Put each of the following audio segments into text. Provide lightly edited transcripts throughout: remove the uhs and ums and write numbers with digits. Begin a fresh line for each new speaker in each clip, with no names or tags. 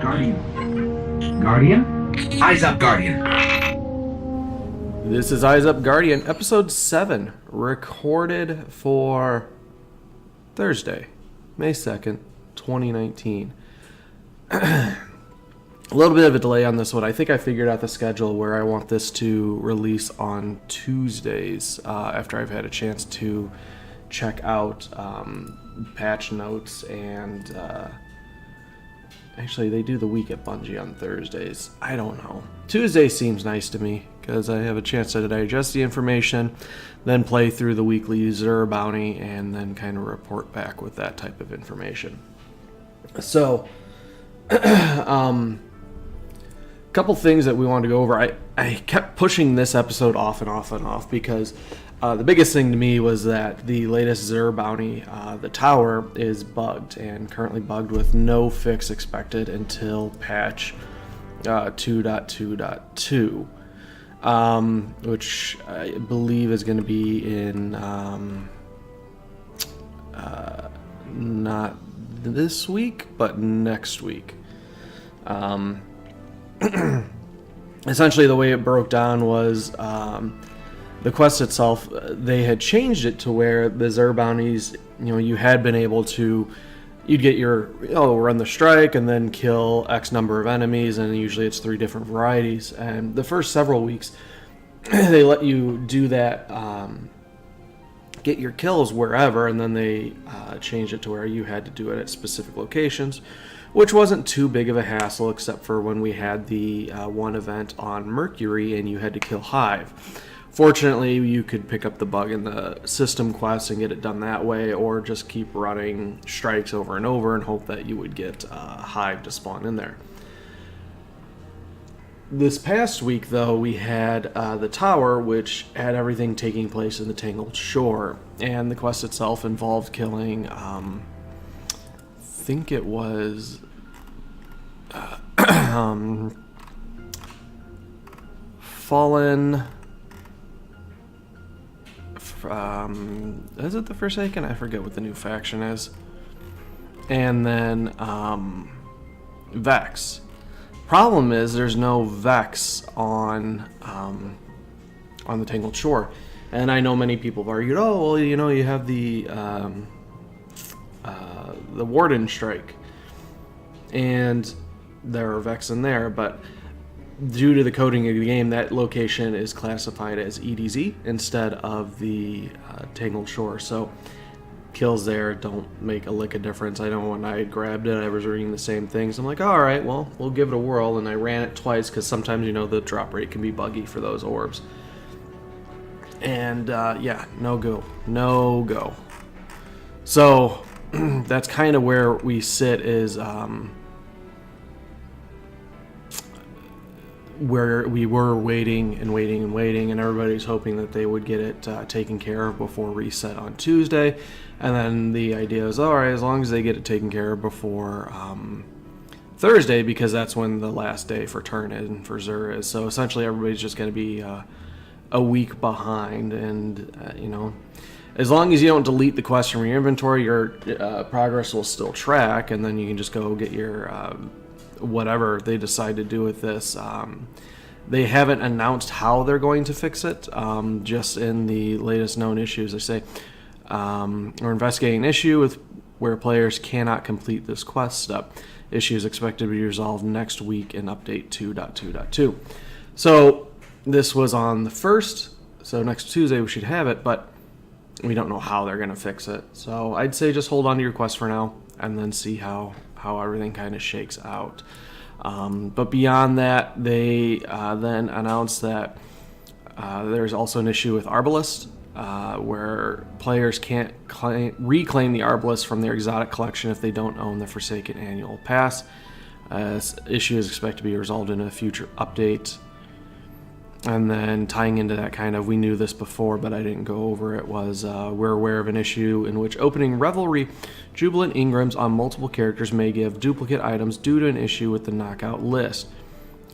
Guardian? Eyes up, Guardian.
This is Eyes Up Guardian, episode 7, recorded for Thursday, May 2nd, 2019. A little bit of a delay on this one. I think I figured out the schedule where I want this to release on Tuesdays after I've had a chance to check out patch notes and actually they do the week at Bungie on Thursdays. I don't know. Tuesday seems nice to me because I have a chance to digest the information, then play through the weekly user bounty, and then kind of report back with that type of information. So couple things that we wanted to go over. I kept pushing this episode off and off because the biggest thing to me was that the latest Xur bounty, the tower, is bugged and currently bugged with no fix expected until patch 2.2.2, which I believe is going to be in not this week, but next week. Essentially the way it broke down was the quest itself, they had changed it to where the Xur bounties, you had been able to, you'd get your, run the strike and then kill X number of enemies, and usually it's 3 different varieties. And the first several weeks they let you do that, get your kills wherever, and then they changed it to where you had to do it at specific locations, which wasn't too big of a hassle except for when we had the one event on Mercury and you had to kill Hive. Fortunately, you could pick up the bug in the system quest and get it done that way, or just keep running strikes over and over and hope that you would get Hive to spawn in there. This past week, though, we had the tower, which had everything taking place in the Tangled Shore, and the quest itself involved killing, I think it was Fallen. Is it the Forsaken? I forget what the new faction is. And then Vex. Problem is, there's no Vex on the Tangled Shore, and I know many people have argued, oh, well, you have the Warden Strike, and there are Vex in there, but due to the coding of the game, that location is classified as EDZ instead of the Tangled Shore. So kills there don't make a lick of difference. I know when I grabbed it, I was reading the same things. I'm like, all right, well, we'll give it a whirl, and I ran it twice because sometimes the drop rate can be buggy for those orbs. And yeah, no go. So that's kind of where we sit, is where we were waiting, and everybody's hoping that they would get it taken care of before reset on Tuesday. And then the idea is, all right, as long as they get it taken care of before Thursday, because that's when the last day for turn-in for Xur is. So essentially everybody's just going to be a week behind, and as long as you don't delete the quest from your inventory, your progress will still track, and then you can just go get your whatever they decide to do with this. They haven't announced how they're going to fix it. Just in the latest known issues, they say we're investigating an issue with where players cannot complete this quest step. Issue is expected to be resolved next week in update 2.2.2. So this was on the 1st, so next Tuesday we should have it, but we don't know how they're going to fix it. So I'd say just hold on to your quest for now and then see how everything kind of shakes out. But beyond that, they then announced that there's also an issue with Arbalest, where players can't reclaim the Arbalest from their exotic collection if they don't own the Forsaken Annual Pass. This issue is expected to be resolved in a future update. And then tying into that, kind of, we knew this before, but I didn't go over it, was we're aware of an issue in which opening Revelry Jubilant Engrams on multiple characters may give duplicate items due to an issue with the knockout list.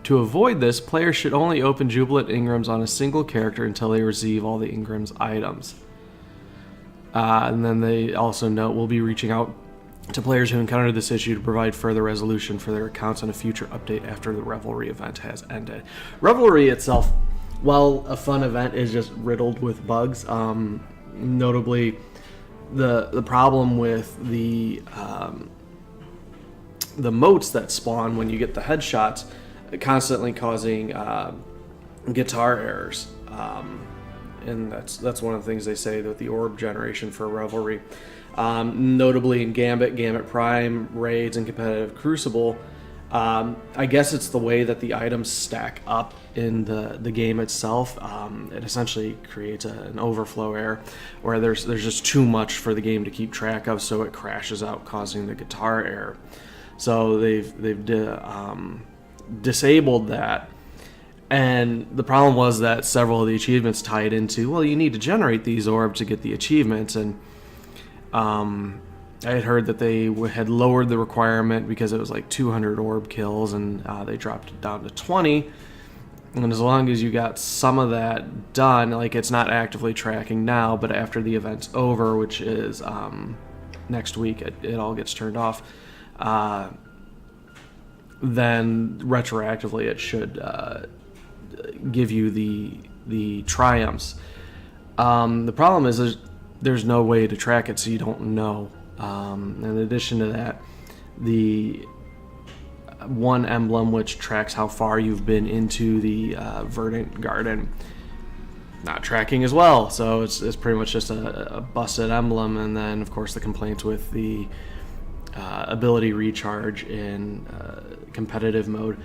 To avoid this, players should only open Jubilant Engrams on a single character until they receive all the Engrams items. And then they also note we'll be reaching out to players who encounter this issue to provide further resolution for their accounts on a future update after the Revelry event has ended. Revelry itself, while a fun event, is just riddled with bugs. Notably, the problem with the motes that spawn when you get the headshots, constantly causing guitar errors. And that's one of the things they say with the orb generation for Revelry. Notably in Gambit Prime, Raids, and Competitive Crucible, I guess it's the way that the items stack up in the game itself. It essentially creates an overflow error where there's just too much for the game to keep track of, so it crashes out, causing the guitar error. So they've disabled that. And the problem was that several of the achievements tied into, well, you need to generate these orbs to get the achievements. And I had heard that they had lowered the requirement because it was like 200 orb kills, and they dropped it down to 20. And as long as you got some of that done, like, it's not actively tracking now, but after the event's over, which is next week, it all gets turned off. Then retroactively it should give you the triumphs. The problem is there's no way to track it, so you don't know. In addition to that, the one emblem which tracks how far you've been into the verdant garden, not tracking as well, so it's pretty much just a busted emblem. And then of course the complaints with the ability recharge in competitive mode.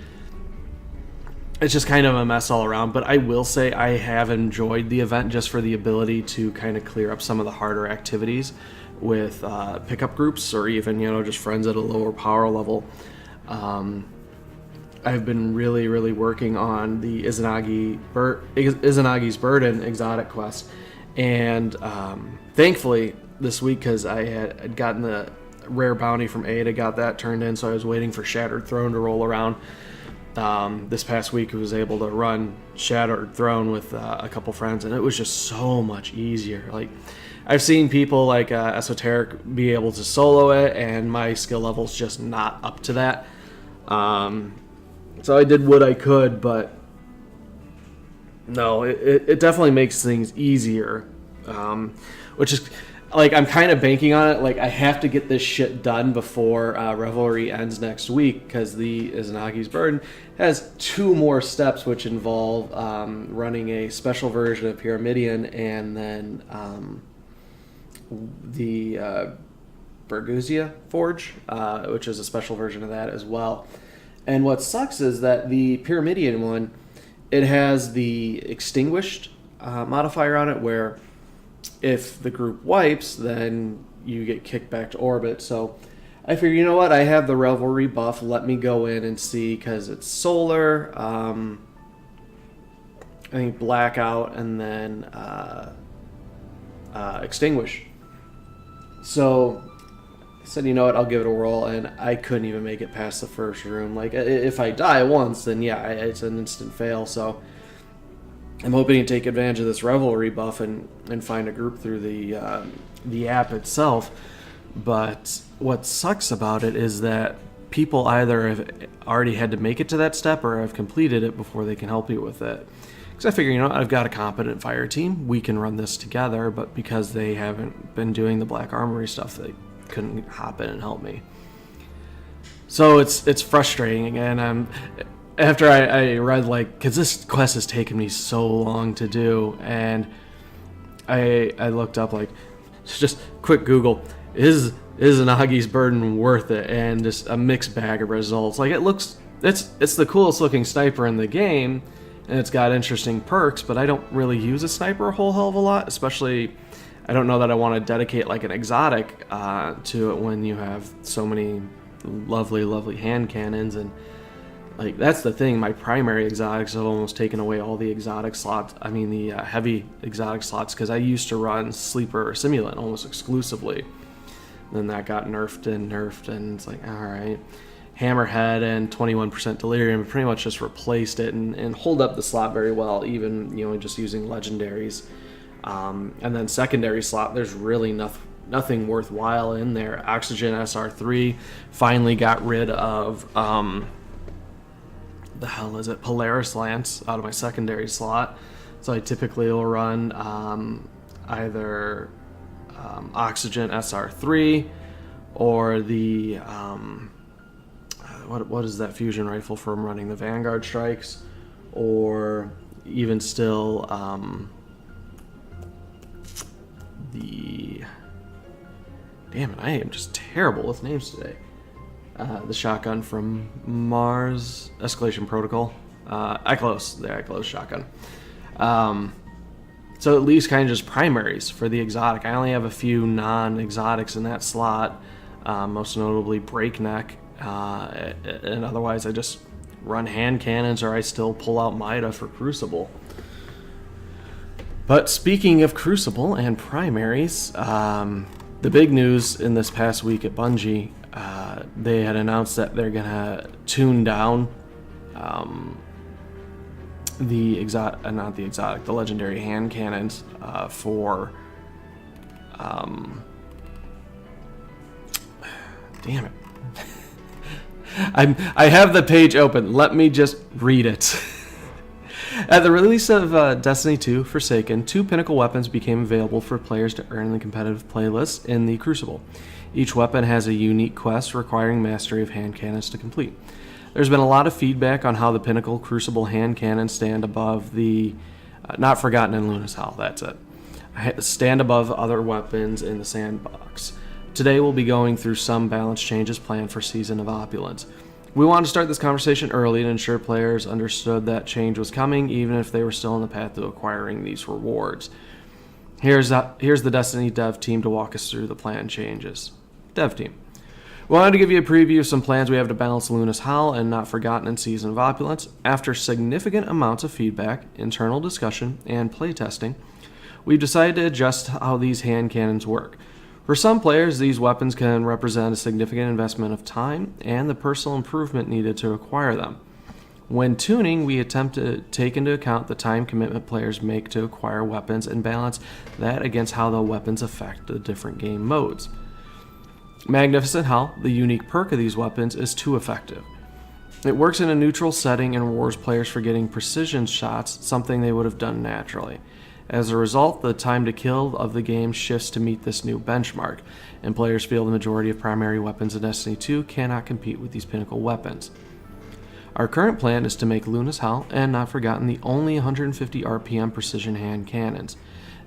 It's just kind of a mess all around, but I will say I have enjoyed the event just for the ability to kind of clear up some of the harder activities with pickup groups, or even, just friends at a lower power level. I've been really working on the Izanagi's Burden exotic quest, and thankfully this week, because I had gotten the rare bounty from Ada, got that turned in, so I was waiting for Shattered Throne to roll around. This past week I was able to run Shattered Throne with a couple friends, and it was just so much easier. Like, I've seen people like Esoteric be able to solo it, and my skill level's just not up to that. So I did what I could, but no, it definitely makes things easier, which is, like, I'm kind of banking on it. Like, I have to get this shit done before Revelry ends next week, because the Izanagi's Burden has 2 more steps, which involve running a special version of Pyramidion, and then the Berguzia Forge, which is a special version of that as well. And what sucks is that the Pyramidion one, it has the extinguished modifier on it, where if the group wipes, then you get kicked back to orbit. So I figured, you know what, I have the Revelry buff, let me go in and see, because it's solar, I think blackout, and then extinguish. So I said, you know what, I'll give it a whirl, and I couldn't even make it past the first room. Like, if I die once, then yeah, it's an instant fail. So I'm hoping to take advantage of this Revelry buff and find a group through the app itself. But what sucks about it is that people either have already had to make it to that step or have completed it before they can help you with it. Because I figure, I've got a competent fire team, we can run this together, but because they haven't been doing the Black Armory stuff, they couldn't hop in and help me. So it's frustrating, and after I read, like, because this quest has taken me so long to do, and I looked up, like, just quick Google, is Izanagi's Burden worth it? And just a mixed bag of results. Like, it's the coolest looking sniper in the game, and it's got interesting perks, but I don't really use a sniper a whole hell of a lot, especially, I don't know that I want to dedicate like an exotic to it when you have so many lovely hand cannons. And like, that's the thing, my primary exotics have almost taken away all the exotic slots, the heavy exotic slots, because I used to run Sleeper or Simulant almost exclusively. Then that got nerfed, and it's like, alright. Hammerhead and 21% Delirium pretty much just replaced it and hold up the slot very well, even just using legendaries. And then secondary slot, there's really nothing worthwhile in there. Oxygen SR3 finally got rid of the hell is it? Polaris Lance out of my secondary slot. So I typically will run either Oxygen SR3 or the what is that fusion rifle from running the Vanguard strikes, or even still damn it, I am just terrible with names today. The shotgun from Mars Escalation Protocol, Iclos shotgun. So at least kind of just primaries for the exotic. I only have a few non-exotics in that slot, most notably Breakneck, and otherwise I just run hand cannons, or I still pull out Mida for Crucible. But speaking of Crucible and primaries, the big news in this past week at Bungie, they had announced that they're going to tune down the legendary hand cannons for damn it. I have the page open. Let me just read it. At the release of Destiny 2 Forsaken, 2 pinnacle weapons became available for players to earn in the competitive playlist in the Crucible. Each weapon has a unique quest requiring mastery of hand cannons to complete. There's been a lot of feedback on how the pinnacle Crucible hand cannons stand above the Not Forgotten and Luna's Howl, that's it. Stand above other weapons in the sandbox. Today we'll be going through some balance changes planned for Season of Opulence. We wanted to start this conversation early to ensure players understood that change was coming, even if they were still on the path to acquiring these rewards. Here's the Destiny dev team to walk us through the plan changes. Dev team. We wanted to give you a preview of some plans we have to balance Luna's Howl and Not Forgotten in Season of Opulence. After significant amounts of feedback, internal discussion, and playtesting, we've decided to adjust how these hand cannons work. For some players, these weapons can represent a significant investment of time and the personal improvement needed to acquire them. When tuning, we attempt to take into account the time commitment players make to acquire weapons and balance that against how the weapons affect the different game modes. Magnificent Howl, the unique perk of these weapons, is too effective. It works in a neutral setting and rewards players for getting precision shots, something they would have done naturally. As a result, the time to kill of the game shifts to meet this new benchmark, and players feel the majority of primary weapons in Destiny 2 cannot compete with these pinnacle weapons. Our current plan is to make Luna's Howl and Not Forgotten the only 150 RPM precision hand cannons.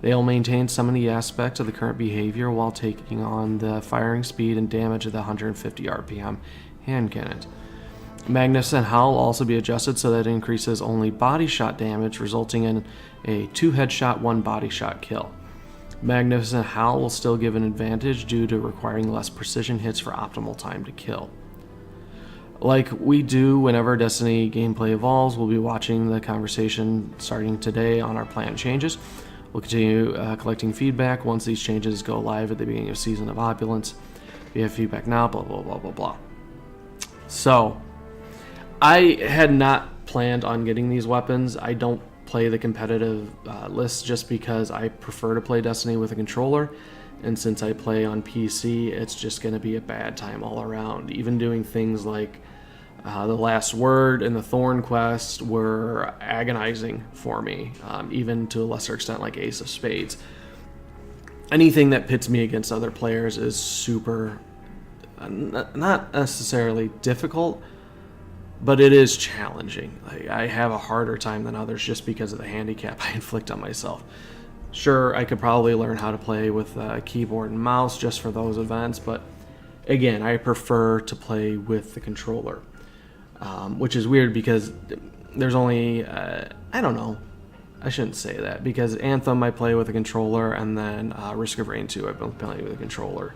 They will maintain some of the aspects of the current behavior while taking on the firing speed and damage of the 150 RPM hand cannons. Magnificent Howl will also be adjusted so that it increases only body shot damage, resulting in a 2 headshot, 1 body shot kill. Magnificent Howl will still give an advantage due to requiring less precision hits for optimal time to kill. Like we do whenever Destiny gameplay evolves, we'll be watching the conversation starting today on our plan changes. We'll continue collecting feedback once these changes go live at the beginning of Season of Opulence. We have feedback now, blah, blah, blah, blah, blah. So, I had not planned on getting these weapons. I don't play the competitive list just because I prefer to play Destiny with a controller, and since I play on PC, it's just going to be a bad time all around. Even doing things like the Last Word and the Thorn Quest were agonizing for me, even to a lesser extent like Ace of Spades. Anything that pits me against other players is super, not necessarily difficult, but it is challenging. I have a harder time than others just because of the handicap I inflict on myself. Sure, I could probably learn how to play with a keyboard and mouse just for those events, but again, I prefer to play with the controller, which is weird because there's only, I don't know, I shouldn't say that, because Anthem I play with a controller, and then Risk of Rain 2 I've been playing with a controller.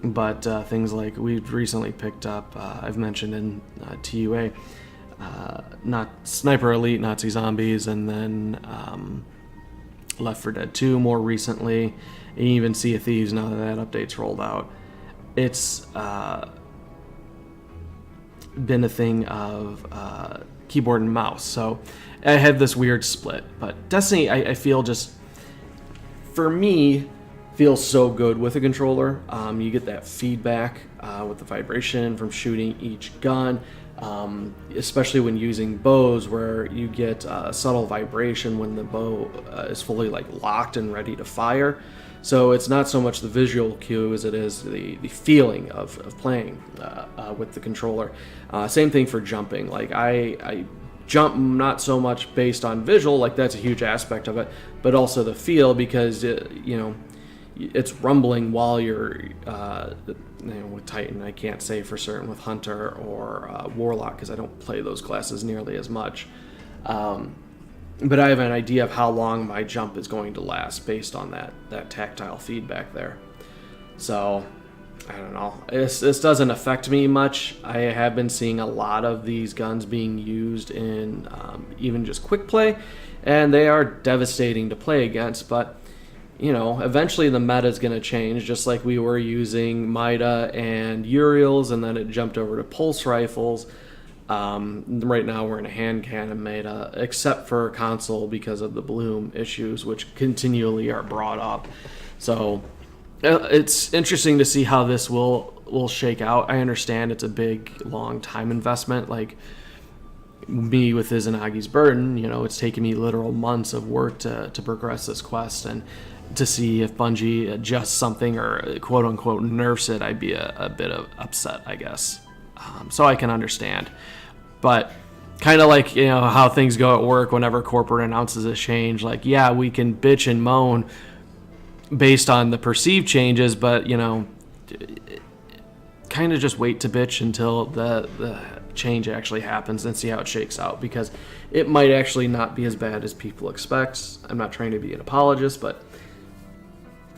But things like we've recently picked up, I've mentioned in TUA, not Sniper Elite, Nazi Zombies, and then Left 4 Dead 2 more recently, and even Sea of Thieves now that update's rolled out. It's been a thing of keyboard and mouse, so I have this weird split. But Destiny, I feel just, for me, feels so good with a controller. You get that feedback with the vibration from shooting each gun, especially when using bows, where you get subtle vibration when the bow is fully like locked and ready to fire. So it's not so much the visual cue as it is the feeling of playing with the controller. Same thing for jumping. Like I jump not so much based on visual, like that's a huge aspect of it, but also the feel, because it's rumbling while you're with Titan. I can't say for certain with Hunter or Warlock, because I don't play those classes nearly as much. But I have an idea of how long my jump is going to last based on that tactile feedback there. So, I don't know. This doesn't affect me much. I have been seeing a lot of these guns being used in even just quick play, and they are devastating to play against, but eventually the meta is going to change, just like we were using Mida and Uriels, and then it jumped over to pulse rifles. Right now we're in a hand cannon meta, except for console because of the bloom issues, which continually are brought up. So it's interesting to see how this will shake out. I understand it's a big, long time investment. Like me with Izanagi's Burden, it's taken me literal months of work to progress this quest, and to see if Bungie adjusts something or quote unquote nerfs it, I'd be a bit of upset, I guess. So I can understand. But kind of like, how things go at work whenever corporate announces a change. Like, yeah, we can bitch and moan based on the perceived changes, but, kind of just wait to bitch until the change actually happens and see how it shakes out, because it might actually not be as bad as people expect. I'm not trying to be an apologist, but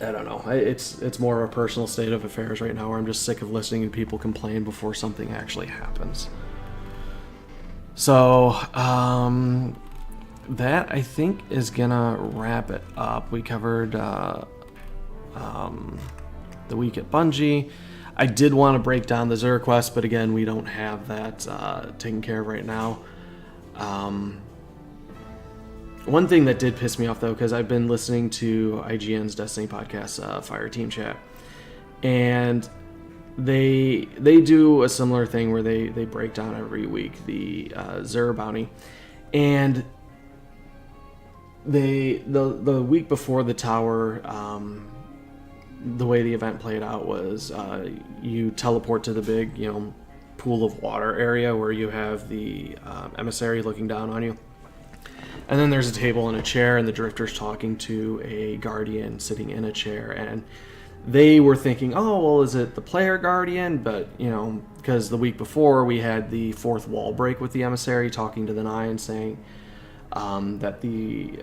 I don't know. It's more of a personal state of affairs right now, where I'm just sick of listening to people complain before something actually happens. So, that I think is gonna wrap it up. We covered the week at Bungie. I did want to break down the Xur quest, but again, we don't have that taken care of right now. One thing that did piss me off, though, because I've been listening to IGN's Destiny podcast, Fire Team Chat, and they do a similar thing where they break down every week the Xur bounty, and the week before the tower, the way the event played out was you teleport to the big pool of water area where you have the emissary looking down on you. And then there's a table and a chair, and the Drifter's talking to a Guardian sitting in a chair. And they were thinking, oh, well, is it the player Guardian? But, because the week before we had the fourth wall break with the Emissary talking to the Nine, saying that the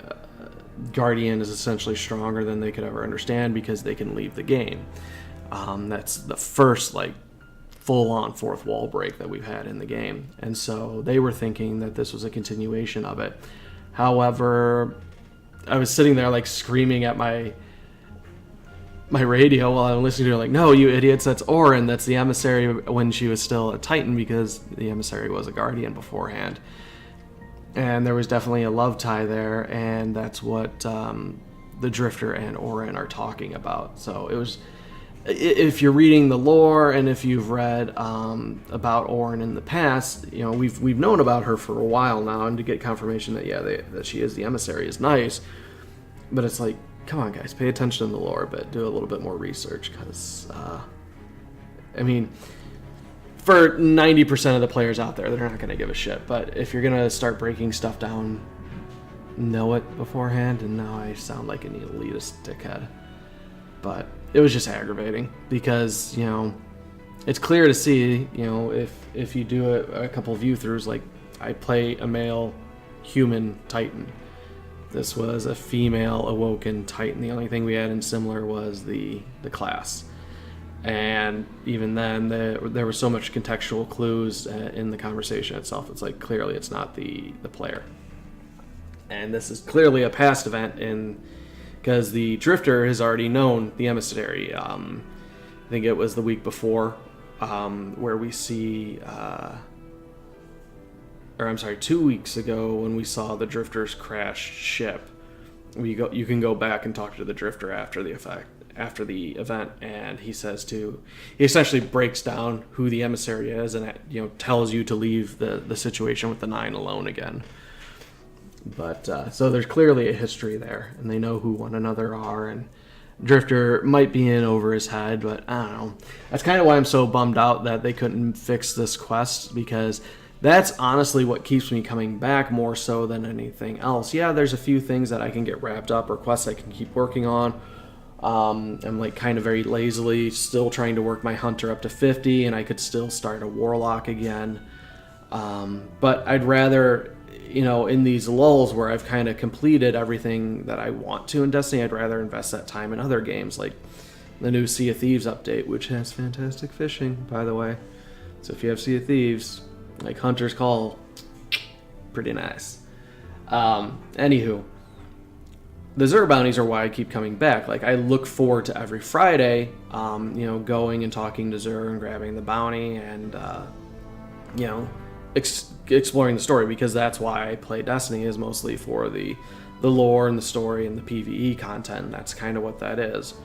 Guardian is essentially stronger than they could ever understand because they can leave the game. That's the first, full-on fourth wall break that we've had in the game. And so they were thinking that this was a continuation of it. However, I was sitting there screaming at my radio while I'm listening to it, no, you idiots, that's Orin, that's the Emissary when she was still a Titan, because the Emissary was a Guardian beforehand. And there was definitely a love tie there, and that's what the Drifter and Orin are talking about. So it was, if you're reading the lore and if you've read about Orin in the past, we've known about her for a while now, and to get confirmation that that she is the Emissary is nice. But it's like, come on, guys, pay attention to the lore, but do a little bit more research, because for 90% of the players out there, they're not going to give a shit. But if you're going to start breaking stuff down, know it beforehand. And now I sound like an elitist dickhead. But it was just aggravating because, it's clear to see, if you do a couple view-throughs, I play a male human Titan. This was a female awoken Titan. The only thing we had in similar was the class. And even then, there was so much contextual clues in the conversation itself. It's clearly it's not the player. And this is clearly a past event because the Drifter has already known the Emissary. I think it was the week before where we see... 2 weeks ago when we saw the Drifter's crashed ship. You can go back and talk to the Drifter after the effect, after the event, and he essentially breaks down who the emissary is, and tells you to leave the situation with the 9 alone again. But so there's clearly a history there, and they know who one another are, and Drifter might be in over his head, but I don't know. That's kind of why I'm so bummed out that they couldn't fix this quest, because that's honestly what keeps me coming back more so than anything else. Yeah, there's a few things that I can get wrapped up, or quests I can keep working on. I'm like kind of very lazily still trying to work my hunter up to 50, and I could still start a warlock again. But I'd rather, in these lulls where I've kind of completed everything that I want to in Destiny, I'd rather invest that time in other games, like the new Sea of Thieves update, which has fantastic fishing, by the way. So if you have Sea of Thieves, like Hunter's Call, pretty nice. Anywho, the Xur bounties are why I keep coming back. Like, I look forward to every Friday, going and talking to Xur and grabbing the bounty and, exploring the story, because that's why I play Destiny, is mostly for the lore and the story and the PvE content. And that's kind of what that is.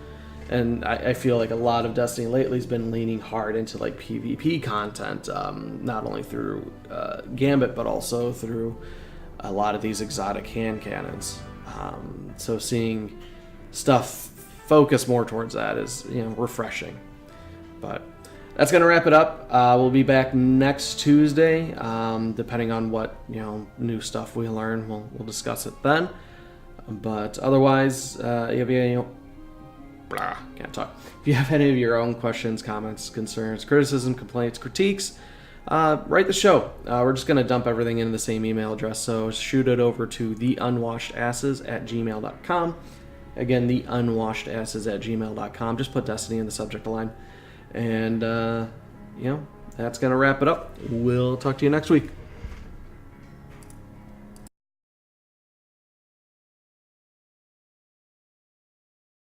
And I feel like a lot of Destiny lately has been leaning hard into like PvP content, not only through Gambit, but also through a lot of these exotic hand cannons. So seeing stuff focus more towards that is, refreshing. But that's going to wrap it up. We'll be back next Tuesday. Depending on what, new stuff we learn, we'll discuss it then. But otherwise, can't talk. If you have any of your own questions, comments, concerns, criticism, complaints, critiques, write the show. We're just going to dump everything into the same email address, so shoot it over to theunwashedasses@gmail.com. Again, theunwashedasses@gmail.com. Just put Destiny in the subject line. And, that's going to wrap it up. We'll talk to you next week.